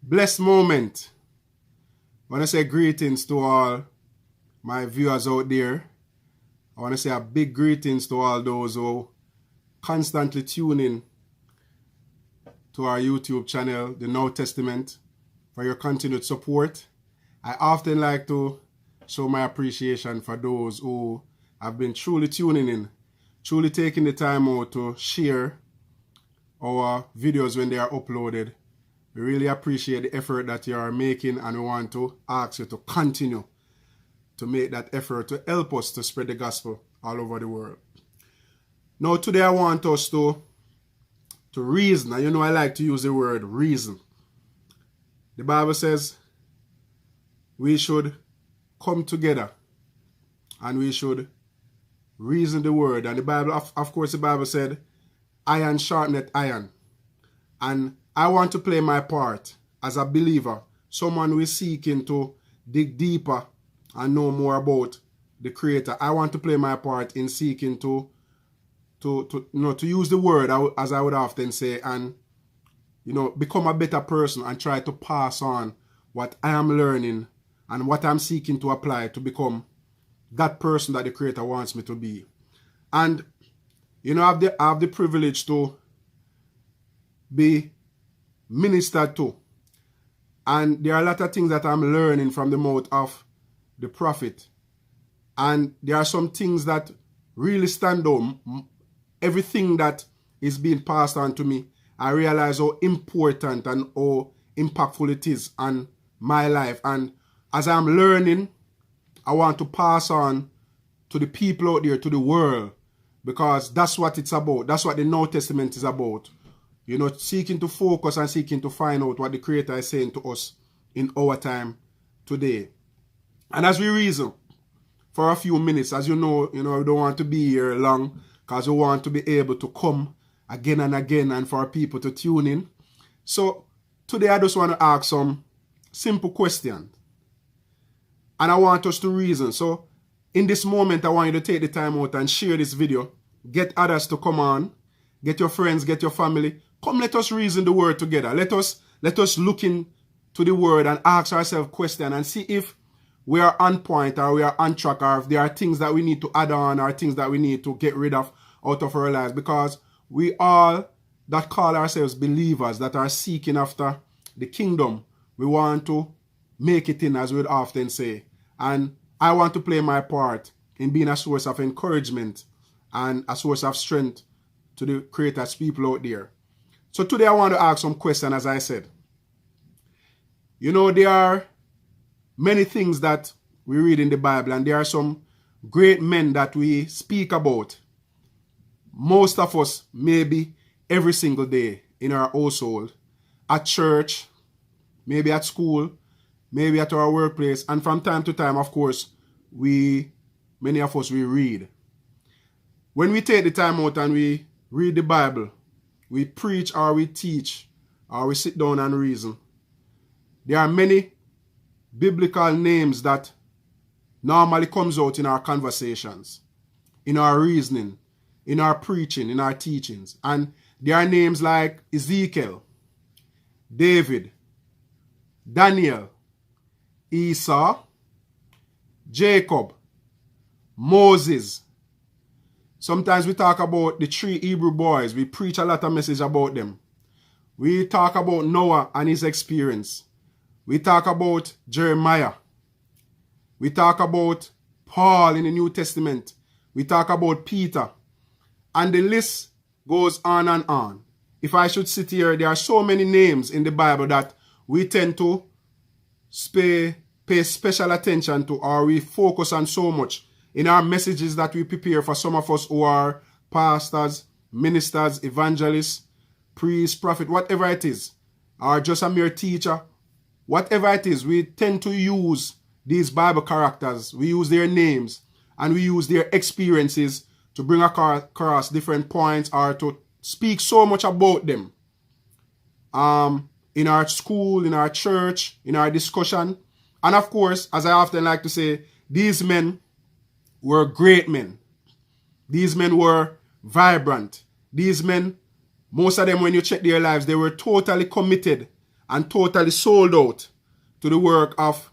blessed moment. I want to say greetings to all my viewers out there. I want to say a big greetings to all those who constantly tune in to our YouTube channel, The Now Testament, for your continued support. I often like to show my appreciation for those who have been truly tuning in, truly taking the time out to share our videos when they are uploaded. We really appreciate the effort that you are making, and we want to ask you to continue to make that effort to help us to spread the gospel all over the world. Now today I want us to reason. And you know I like to use the word reason. The Bible says we should come together and we should reason the word. And the Bible, of course, the Bible said, iron sharpeneth iron. And I want to play my part as a believer, someone who is seeking to dig deeper and know more about the Creator. I want to play my part in seeking to use the word, as I would often say, and become a better person and try to pass on what I am learning and what I'm seeking to apply to become that person that the Creator wants me to be. And I have the privilege to be ministered to. And there are a lot of things that I'm learning from the mouth of the prophet. And there are some things that really stand out. Everything that is being passed on to me, I realize how important and how impactful it is on my life. And as I'm learning, I want to pass on to the people out there, to the world, because that's what it's about. That's what the New Testament is about. Seeking to focus and seeking to find out what the Creator is saying to us in our time today. And as we reason for a few minutes, as you know, we don't want to be here long because we want to be able to come again and again and for people to tune in. So today I just want to ask some simple questions. And I want us to reason. So in this moment, I want you to take the time out and share this video. Get others to come on. Get your friends, get your family. Come, let us reason the word together. Let us look into the word and ask ourselves questions and see if we are on point or we are on track, or if there are things that we need to add on or things that we need to get rid of out of our lives. Because we all that call ourselves believers, that are seeking after the kingdom, we want to make it in, as we would often say. And I want to play my part in being a source of encouragement and a source of strength to the Creator's people out there. So today I want to ask some questions, as I said. There are many things that we read in the Bible, and there are some great men that we speak about. Most of us, maybe every single day in our household, at church, maybe at school, maybe at our workplace, and from time to time, of course, many of us, we read. When we take the time out and we read the Bible, we preach or we teach or we sit down and reason, there are many biblical names that normally comes out in our conversations, in our reasoning, in our preaching, in our teachings. And there are names like Ezekiel, David, Daniel, Esau, Jacob, Moses. Sometimes we talk about the 3 Hebrew boys. We preach a lot of message about them. We talk about Noah and his experience. We talk about Jeremiah. We talk about Paul in the New Testament. We talk about Peter. And the list goes on and on. If I should sit here, there are so many names in the Bible that we tend to pay special attention to, or we focus on so much in our messages that we prepare for some of us who are pastors, ministers, evangelists, priests, prophet, whatever it is, or just a mere teacher, whatever it is, we tend to use these Bible characters. We use their names and we use their experiences to bring across different points or to speak so much about them. In our school, in our church, in our discussion. And of course, as I often like to say, these men were great men. These men were vibrant. These men, most of them, when you check their lives, they were totally committed and totally sold out to the work of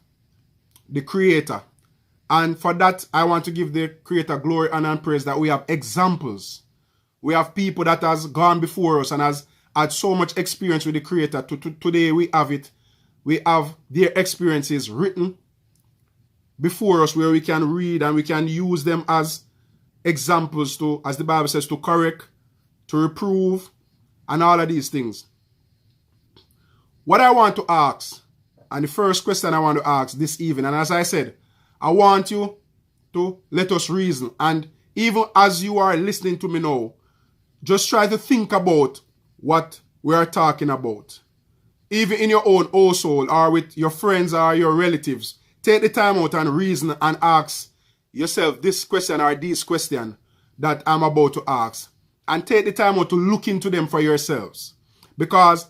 the Creator. And for that, I want to give the Creator glory, honor, and praise that we have examples. We have people that has gone before us and has had so much experience with the Creator. Today we have it. We have their experiences written before us where we can read and we can use them as examples to, as the Bible says, to correct, to reprove, and all of these things. What I want to ask, and the first question I want to ask this evening, and as I said, I want you to let us reason. And even as you are listening to me now, just try to think about what we are talking about. Even in your own household or with your friends or your relatives, take the time out and reason and ask yourself this question or these questions that I'm about to ask. And take the time out to look into them for yourselves. Because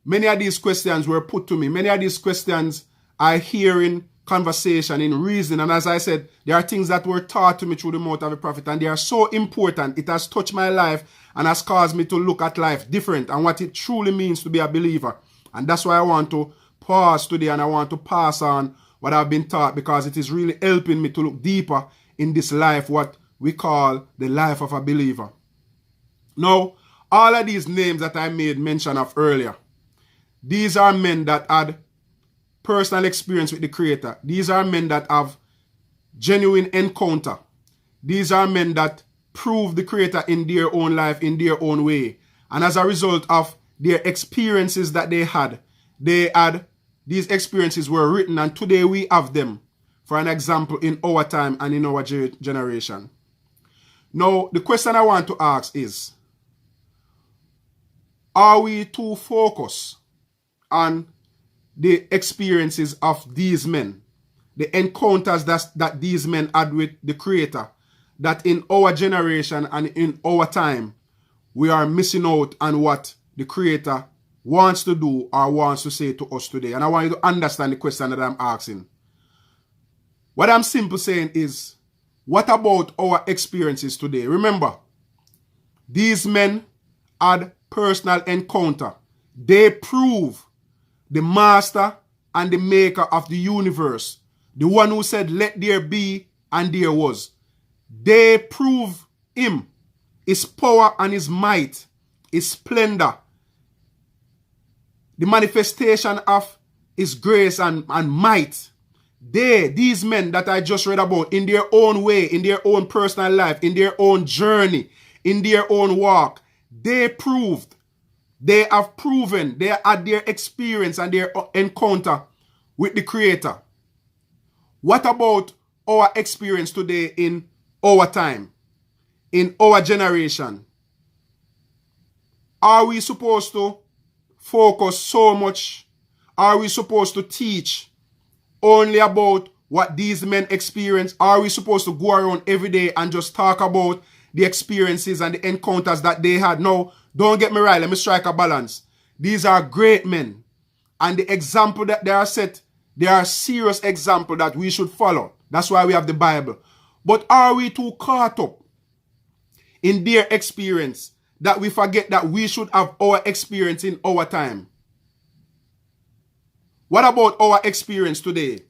many of these questions were put to me. Many of these questions I hear in conversation, in reason. And as I said, there are things that were taught to me through the mouth of a prophet. And they are so important. It has touched my life and has caused me to look at life different and what it truly means to be a believer. And that's why I want to pause today and I want to pass on what I've been taught, because it is really helping me to look deeper in this life, what we call the life of a believer. Now, all of these names that I made mention of earlier, these are men that had personal experience with the Creator. These are men that have genuine encounter. These are men that prove the Creator in their own life, in their own way. And as a result of their experiences that they had, these experiences were written, and today we have them for an example in our time and in our generation. Now, the question I want to ask is, are we too focused on the experiences of these men, the encounters that these men had with the Creator, that in our generation and in our time, we are missing out on what the Creator wants to do or wants to say to us today? And I want you to understand the question that I'm asking. What I'm simply saying is, what about our experiences today? Remember, these men had personal encounter. They prove the master and the maker of the universe, the one who said, let there be, and there was. They prove him, his power and his might, his splendor, the manifestation of his grace and might. These men that I just read about, in their own way, in their own personal life, in their own journey, in their own walk, they have proven, they had their experience and their encounter with the Creator. What about our experience today in our time, in our generation? Are we supposed to focus so much? Are we supposed to teach only about what these men experienced? Are we supposed to go around every day and just talk about the experiences and the encounters that they had? No, don't get me right. Let me strike a balance. These are great men. And the example that they are set, they are a serious example that we should follow. That's why we have the Bible. But are we too caught up in their experience that we forget that we should have our experience in our time? What about our experience today?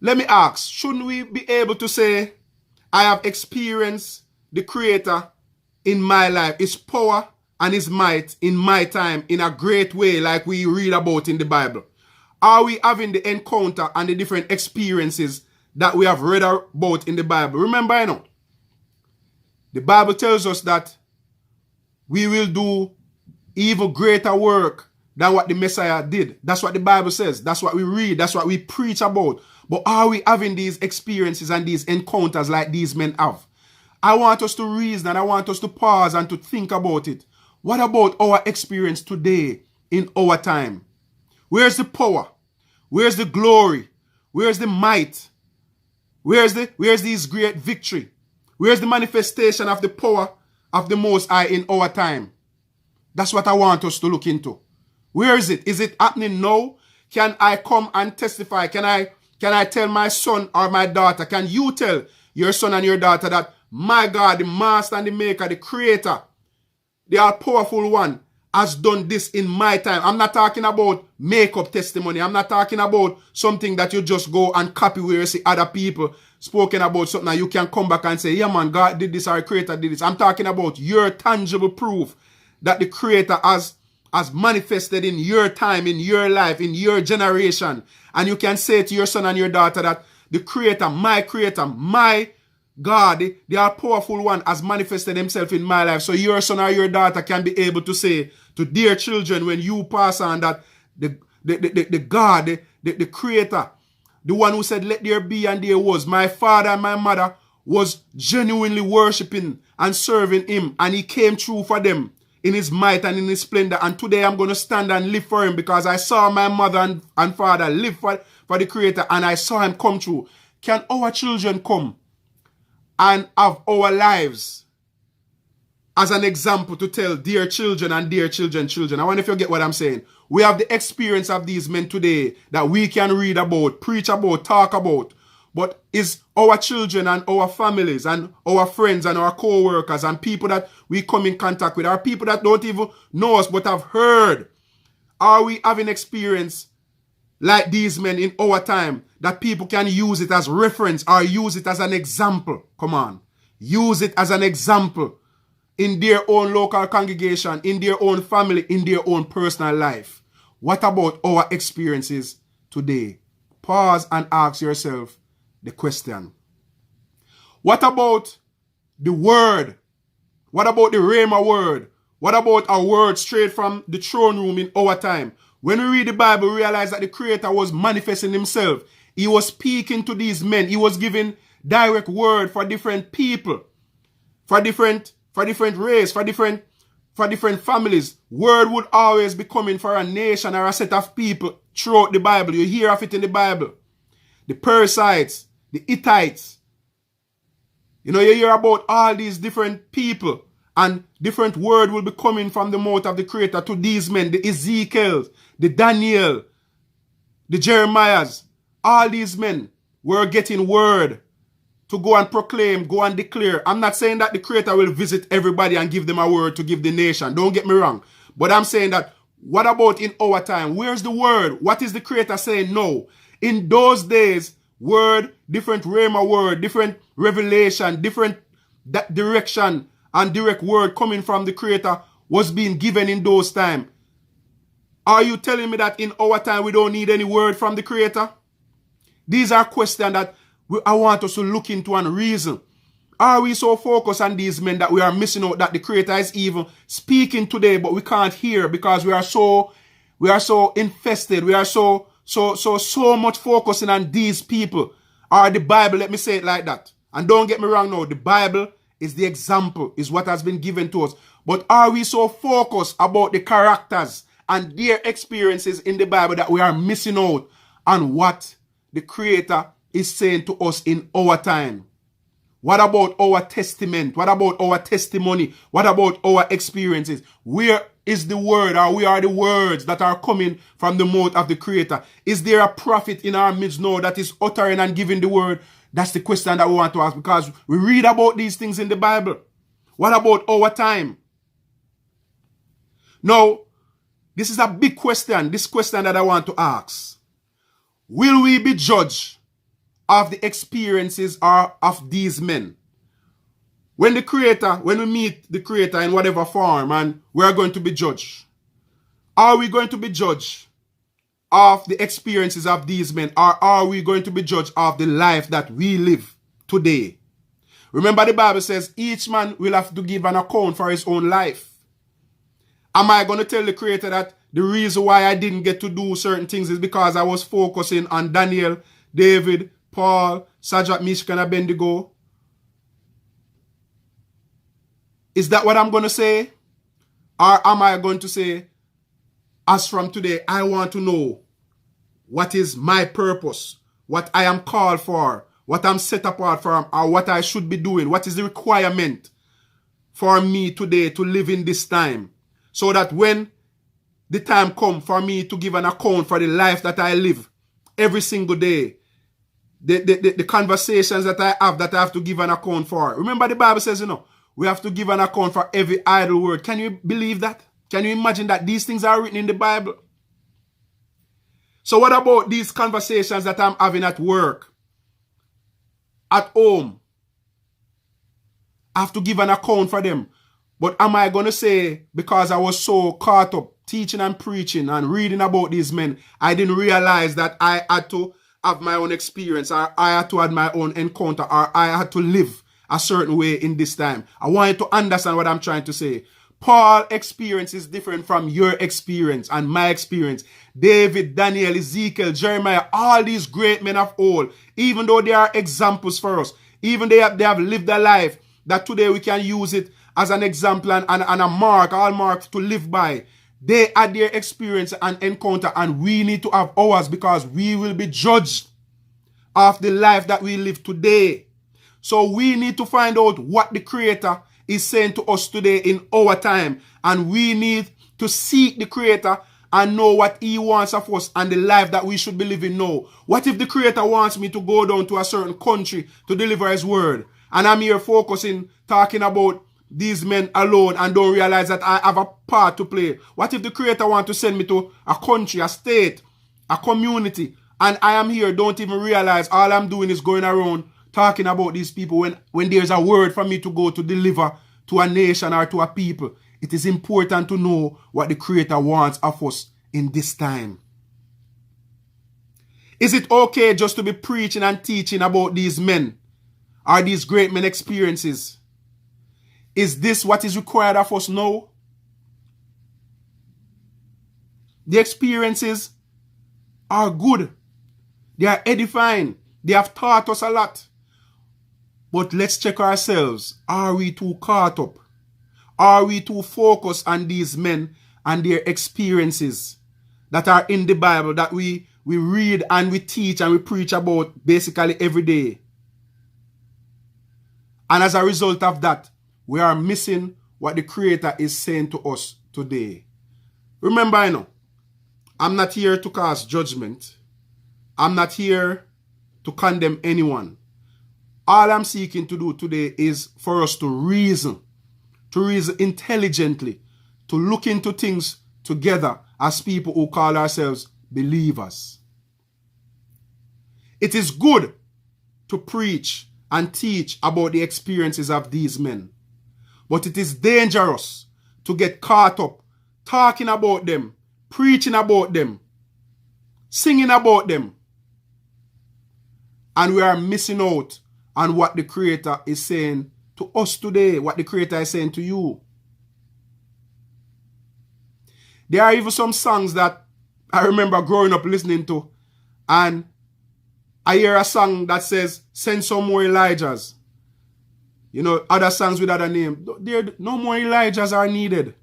Let me ask, shouldn't we be able to say, I have experienced the Creator in my life, his power and his might in my time in a great way, like we read about in the Bible? Are we having the encounter and the different experiences that we have read about in the Bible? Remember, the Bible tells us that we will do even greater work than what the Messiah did. That's what the Bible says. That's what we read. That's what we preach about. But are we having these experiences and these encounters like these men have? I want us to reason and I want us to pause and to think about it. What about our experience today in our time? Where's the power? Where's the glory? Where's the might? Where's this great victory? Where's the manifestation of the power of the Most High in our time? That's what I want us to look into. Where is it? Is it happening now? Can I come and testify? Can I tell my son or my daughter? Can you tell your son and your daughter that my God, the master and the maker, the Creator, the all-powerful one, has done this in my time. I'm not talking about make-up testimony. I'm not talking about something that you just go and copy where you see other people spoken about something and you can come back and say, yeah man, God did this, our Creator did this. I'm talking about your tangible proof that the Creator has manifested in your time, in your life, in your generation. And you can say to your son and your daughter that the Creator, my God, the all-powerful one has manifested himself in my life. So your son or your daughter can be able to say to their children when you pass on that the God, the Creator, the one who said, let there be and there was. My father and my mother was genuinely worshiping and serving him. And he came through for them in his might and in his splendor. And today I'm going to stand and live for him because I saw my mother and father live for the Creator and I saw him come through. Can our children come and have our lives as an example to tell their children and their children's children? I wonder if you get what I'm saying. We have the experience of these men today that we can read about, preach about, talk about. But is our children and our families and our friends and our co-workers and people that we come in contact with, are people that don't even know us but have heard, are we having experience like these men in our time that people can use it as reference or use it as an example? Come on. Use it as an example in their own local congregation, in their own family, in their own personal life. What about our experiences today? Pause and ask yourself the question. What about the word? What about the Rhema word? What about our word straight from the throne room in our time? When we read the Bible, we realize that the Creator was manifesting himself. He was speaking to these men. He was giving direct word for different people, for different race, for different families. Word would always be coming for a nation or a set of people throughout the Bible. You hear of it in the Bible. The Perizzites, the Hittites. You know, you hear about all these different people. And different word will be coming from the mouth of the Creator to these men. The Ezekiel, the Daniel, the Jeremiahs. All these men were getting word to go and proclaim, go and declare. I'm not saying that the Creator will visit everybody and give them a word to give the nation. Don't get me wrong. But I'm saying that, what about in our time? Where's the word? What is the Creator saying? No. In those days, word, different Rhema word, different revelation, different direction and direct word coming from the Creator was being given in those times. Are you telling me that in our time we don't need any word from the Creator? These are questions that I want us to look into and reason. Are we so focused on these men that we are missing out that the Creator is even speaking today, but we can't hear because we are so infested. We are so much focusing on these people or the Bible. Let me say it like that. And don't get me wrong now. The Bible is the example, is what has been given to us. But are we so focused about the characters and their experiences in the Bible that we are missing out on what the Creator is saying to us in our time? What about our testament? What about our testimony? What about our experiences? Where is the word, or where are the words that are coming from the mouth of the Creator? Is there a prophet in our midst now that is uttering and giving the word? That's the question that we want to ask, because we read about these things in the Bible. What about our time? Now, this is a big question, this question that I want to ask. Will we be judged of the experiences of these men? When we meet the Creator in whatever form and we're going to be judged, are we going to be judged of the experiences of these men, or are we going to be judged of the life that we live today? Remember, the Bible says each man will have to give an account for his own life. Am I going to tell the Creator that the reason why I didn't get to do certain things is because I was focusing on Daniel, David, Paul, Shadrach, Meshach, and Abednego? Is that what I'm going to say? Or am I going to say, as from today, I want to know what is my purpose, what I am called for, what I'm set apart for, or what I should be doing, what is the requirement for me today to live in this time, so that when the time comes for me to give an account for the life that I live every single day, the conversations that I have to give an account for. Remember, the Bible says, we have to give an account for every idle word. Can you believe that? Can you imagine that these things are written in the Bible? So what about these conversations that I'm having at work, at home? I have to give an account for them. But am I going to say, because I was so caught up teaching and preaching and reading about these men, I didn't realize that I had to have my own experience, or I had to have my own encounter, or I had to live a certain way in this time? I want you to understand what I'm trying to say. Paul's experience is different from your experience and my experience. David, Daniel, Ezekiel, Jeremiah, all these great men of old, even though they are examples for us, even they have lived a life that today we can use it as an example and a mark, all marks to live by. They had their experience and encounter, and we need to have ours, because we will be judged of the life that we live today. So we need to find out what the Creator is saying to us today in our time. And we need to seek the Creator and know what He wants of us and the life that we should be living now. What if the Creator wants me to go down to a certain country to deliver His word? And I'm here focusing, talking about these men alone, and don't realize that I have a part to play. What if the Creator wants to send me to a country, a state, a community, and I am here, don't even realize all I'm doing is going around talking about these people when there's a word for me to go to deliver to a nation or to a people? It is important to know what the Creator wants of us in this time. Is it okay just to be preaching and teaching about these men or these great men experiences? Is this what is required of us now? The experiences are good. They are edifying. They have taught us a lot. But let's check ourselves. Are we too caught up? Are we too focused on these men and their experiences that are in the Bible, that we read and we teach and we preach about basically every day? And as a result of that, we are missing what the Creator is saying to us today. Remember, I'm not here to cast judgment. I'm not here to condemn anyone. All I'm seeking to do today is for us to reason intelligently, to look into things together as people who call ourselves believers. It is good to preach and teach about the experiences of these men, but it is dangerous to get caught up talking about them, preaching about them, singing about them, and we are missing out on what the Creator is saying to us today, what the Creator is saying to you. There are even some songs that I remember growing up listening to, and I hear a song that says, "Send some more Elijahs." Other songs with other names. No more Elijahs are needed.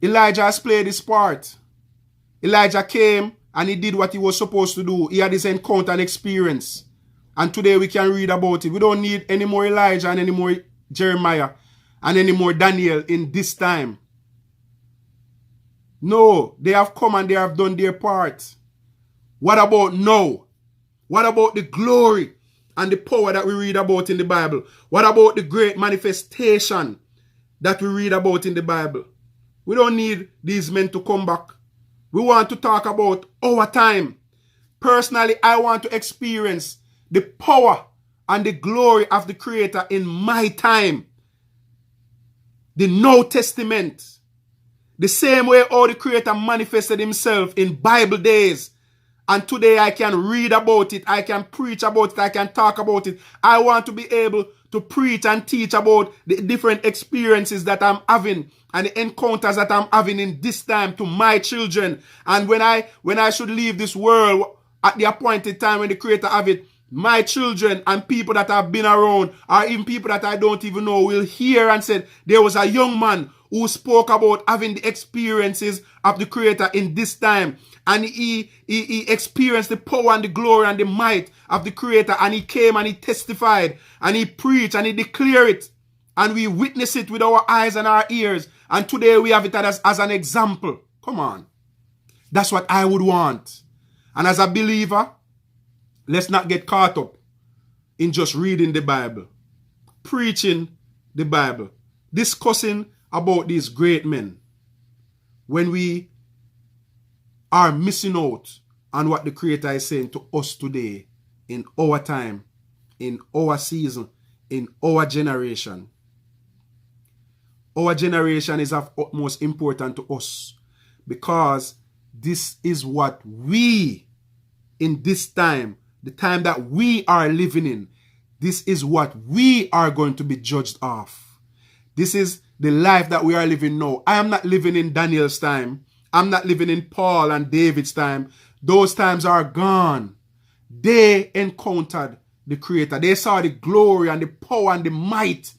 Elijah has played his part. Elijah came and he did what he was supposed to do. He had his encounter and experience. And today we can read about it. We don't need any more Elijah and any more Jeremiah and any more Daniel in this time. No, they have come and they have done their part. What about now? What about the glory and the power that we read about in the Bible? What about the great manifestation that we read about in the Bible? We don't need these men to come back. We want to talk about our time. Personally, I want to experience the power and the glory of the Creator in my time. The New Testament. The same way all the Creator manifested Himself in Bible days. And today I can read about it. I can preach about it. I can talk about it. I want to be able to preach and teach about the different experiences that I'm having and the encounters that I'm having in this time to my children. And when I should leave this world at the appointed time when the Creator have it, my children and people that have been around, or even people that I don't even know, will hear and say, there was a young man who spoke about having the experiences of the Creator in this time. And he experienced the power and the glory and the might of the Creator. And he came and he testified and he preached and he declared it. And we witness it with our eyes and our ears. And today we have it as an example. Come on. That's what I would want. And as a believer, let's not get caught up in just reading the Bible, preaching the Bible, discussing about these great men. when we are missing out on what the Creator is saying to us today, in our time, in our season, in our generation. Our generation is of utmost importance to us because this is what we, in this time, the time that we are living in, this is what we are going to be judged of. This is the life that we are living now. I am not living in Daniel's time. I'm not living in Paul and David's time. Those times are gone. They encountered the Creator. They saw the glory and the power and the might.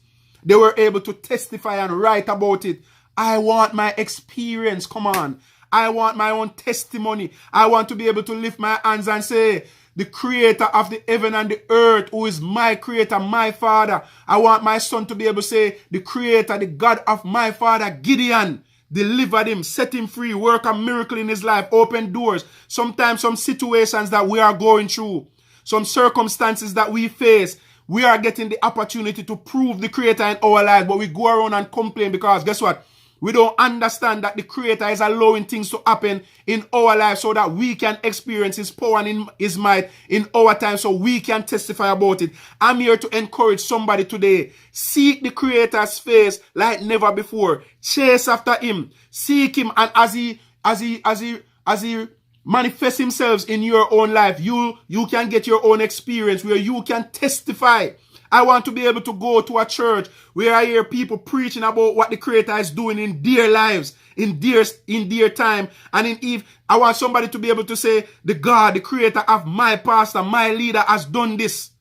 They were able to testify and write about it. I want my experience. Come on. I want my own testimony. I want to be able to lift my hands and say, the Creator of the heaven and the earth, who is my Creator, my Father. I want my son to be able to say, the Creator, the God of my father, Gideon, delivered him, set him free, work a miracle in his life, open doors. Sometimes some situations that we are going through, some circumstances that we face, we are getting the opportunity to prove the Creator in our life, but we go around and complain because guess what? We don't understand that the Creator is allowing things to happen in our life so that we can experience His power and His might in our time so we can testify about it. I'm here to encourage somebody today. Seek the Creator's face like never before. Chase after Him. Seek Him, and as He manifests Himself in your own life, you can get your own experience where you can testify. I want to be able to go to a church where I hear people preaching about what the Creator is doing in their lives, in their time. And in Eve, I want somebody to be able to say, the God, the Creator of my pastor, my leader has done this.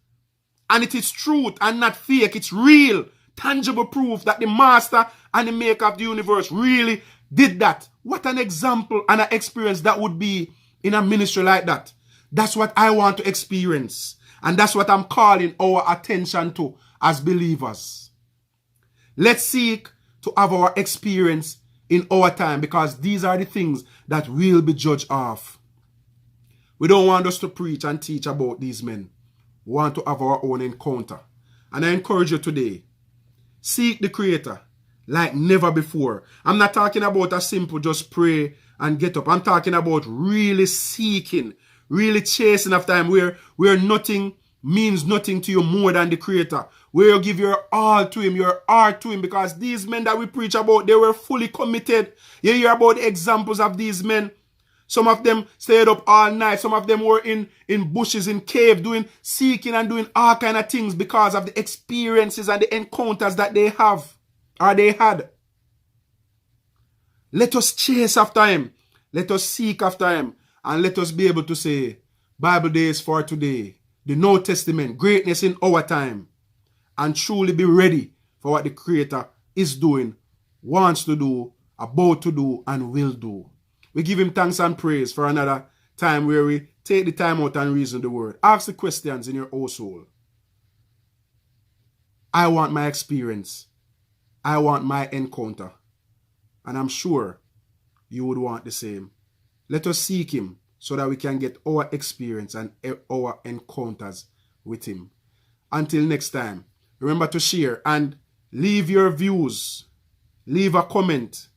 And it is truth and not fake. It's real, tangible proof that the master and the maker of the universe really did that. What an example and an experience that would be in a ministry like that. That's what I want to experience. And that's what I'm calling our attention to as believers. Let's seek to have our experience in our time because these are the things that we'll be judged of. We don't want us to preach and teach about these men. We want to have our own encounter. And I encourage you today, seek the Creator like never before. I'm not talking about a simple just pray and get up. I'm talking about really seeking, really chasing after Him, where nothing means nothing to you more than the Creator, where you give your all to Him, your heart to Him, because these men that we preach about, they were fully committed. You hear about the examples of these men. Some of them stayed up all night. Some of them were in bushes, in cave, seeking and doing all kind of things because of the experiences and the encounters that they have, or they had. Let us chase after Him. Let us seek after Him. And let us be able to say, Bible days for today, the New Testament, greatness in our time, and truly be ready for what the Creator is doing, wants to do, about to do, and will do. We give Him thanks and praise for another time where we take the time out and reason the word. Ask the questions in your own soul. I want my experience. I want my encounter. And I'm sure you would want the same. Let us seek Him so that we can get our experience and our encounters with Him. Until next time, remember to share and leave your views. Leave a comment.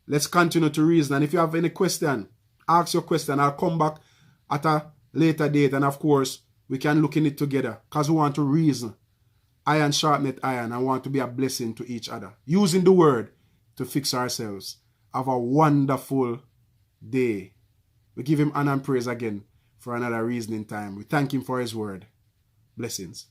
Let's continue to reason. And if you have any question, ask your question. I'll come back at a later date. And of course, we can look in it together because we want to reason. Iron sharpeneth iron. I want to be a blessing to each other. Using the word to fix ourselves. Have a wonderful day. We give Him honor and praise again for another reasoning time. We thank Him for His word. Blessings.